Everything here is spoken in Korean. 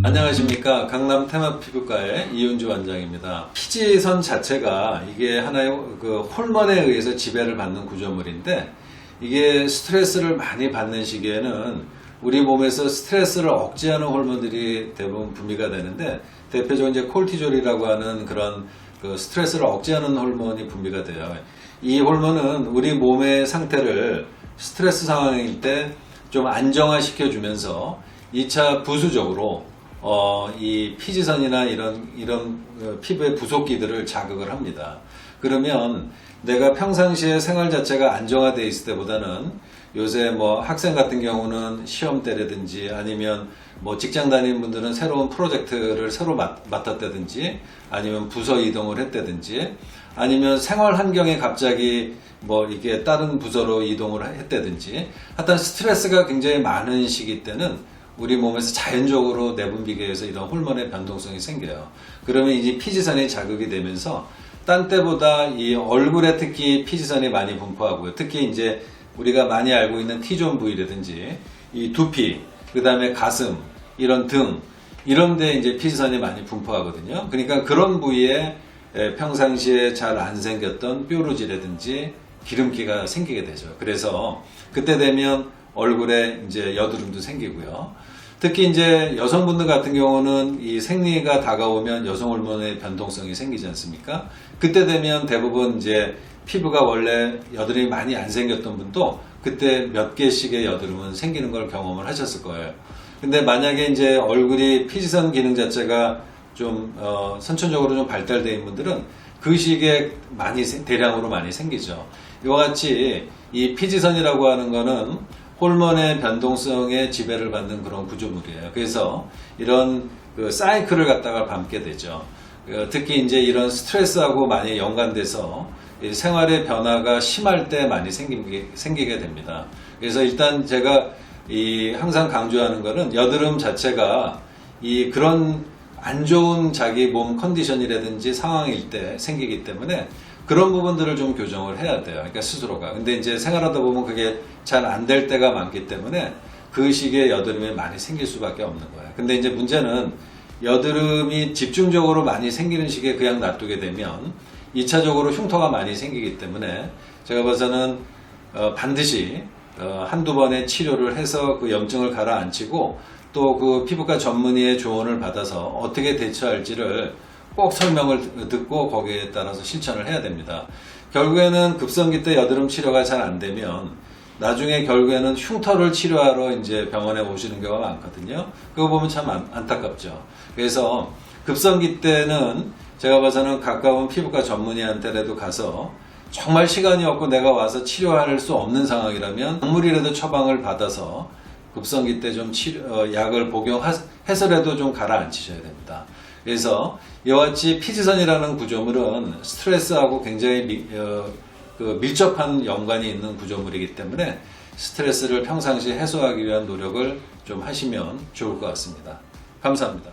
안녕하십니까. 강남 테마피부과의 이윤주 원장입니다. 피지선 자체가 이게 하나의 호르몬에 의해서 지배를 받는 구조물인데, 이게 스트레스를 많이 받는 시기에는 우리 몸에서 스트레스를 억제하는 호르몬들이 대부분 분비가 되는데, 대표적으로 이제 콜티졸이라고 하는 그런 스트레스를 억제하는 호르몬이 분비가 돼요. 이 호르몬은 우리 몸의 상태를 스트레스 상황일 때 좀 안정화시켜 주면서 2차 부수적으로 이 피지선이나 이런 피부의 부속기들을 자극을 합니다. 그러면 내가 평상시에 생활 자체가 안정화되어 있을 때보다는, 요새 뭐 학생 같은 경우는 시험 때라든지 아니면 뭐 직장 다니는 분들은 새로운 프로젝트를 새로 맡았다든지 아니면 부서 이동을 했다든지 아니면 생활 환경에 갑자기 뭐 이게 다른 부서로 이동을 했다든지, 하여튼 스트레스가 굉장히 많은 시기 때는 우리 몸에서 자연적으로 내분비계에 의해서 이런 호르몬의 변동성이 생겨요. 그러면 이제 피지선이 자극이 되면서 딴 때보다 이 얼굴에 특히 피지선이 많이 분포하고요. 특히 이제 우리가 많이 알고 있는 T존 부위라든지 이 두피, 그 다음에 가슴, 이런 등, 이런 데 이제 피지선이 많이 분포하거든요. 그러니까 그런 부위에 평상시에 잘 안 생겼던 뾰루지라든지 기름기가 생기게 되죠. 그래서 그때 되면 얼굴에 이제 여드름도 생기고요. 특히 이제 여성분들 같은 경우는 이 생리가 다가오면 여성 호르몬의 변동성이 생기지 않습니까? 그때 되면 대부분 이제 피부가 원래 여드름이 많이 안 생겼던 분도 그때 몇 개씩의 여드름은 생기는 걸 경험을 하셨을 거예요. 근데 만약에 이제 얼굴이 피지선 기능 자체가 좀 선천적으로 좀 발달되어 있는 분들은 그 시기에 대량으로 많이 생기죠. 이와 같이 이 피지선이라고 하는 거는 호르몬의 변동성에 지배를 받는 그런 구조물이에요. 그래서 이런 사이클을 갖다가 밟게 되죠. 특히 이제 이런 스트레스하고 많이 연관돼서 생활의 변화가 심할 때 많이 생기게 됩니다. 그래서 일단 제가 항상 강조하는 거는 여드름 자체가 그런 안 좋은 자기 몸 컨디션이라든지 상황일 때 생기기 때문에 그런 부분들을 좀 교정을 해야 돼요. 그러니까 스스로가. 근데 이제 생활하다 보면 그게 잘 안 될 때가 많기 때문에 그 시기에 여드름이 많이 생길 수밖에 없는 거예요. 근데 이제 문제는 여드름이 집중적으로 많이 생기는 시기에 그냥 놔두게 되면 2차적으로 흉터가 많이 생기기 때문에 제가 봐서는 반드시 한두 번의 치료를 해서 그 염증을 가라앉히고, 또 그 피부과 전문의의 조언을 받아서 어떻게 대처할지를 꼭 설명을 듣고 거기에 따라서 실천을 해야 됩니다. 결국에는 급성기 때 여드름 치료가 잘 안 되면 나중에 결국에는 흉터를 치료하러 이제 병원에 오시는 경우가 많거든요. 그거 보면 참 안타깝죠. 그래서 급성기 때는 제가 봐서는 가까운 피부과 전문의한테라도 가서, 정말 시간이 없고 내가 와서 치료할 수 없는 상황이라면 약물이라도 처방을 받아서 급성기 때 좀 약을 복용해서라도 좀 가라앉히셔야 됩니다. 그래서 이와 같이 피지선이라는 구조물은 스트레스하고 굉장히 밀접한 연관이 있는 구조물이기 때문에 스트레스를 평상시에 해소하기 위한 노력을 좀 하시면 좋을 것 같습니다. 감사합니다.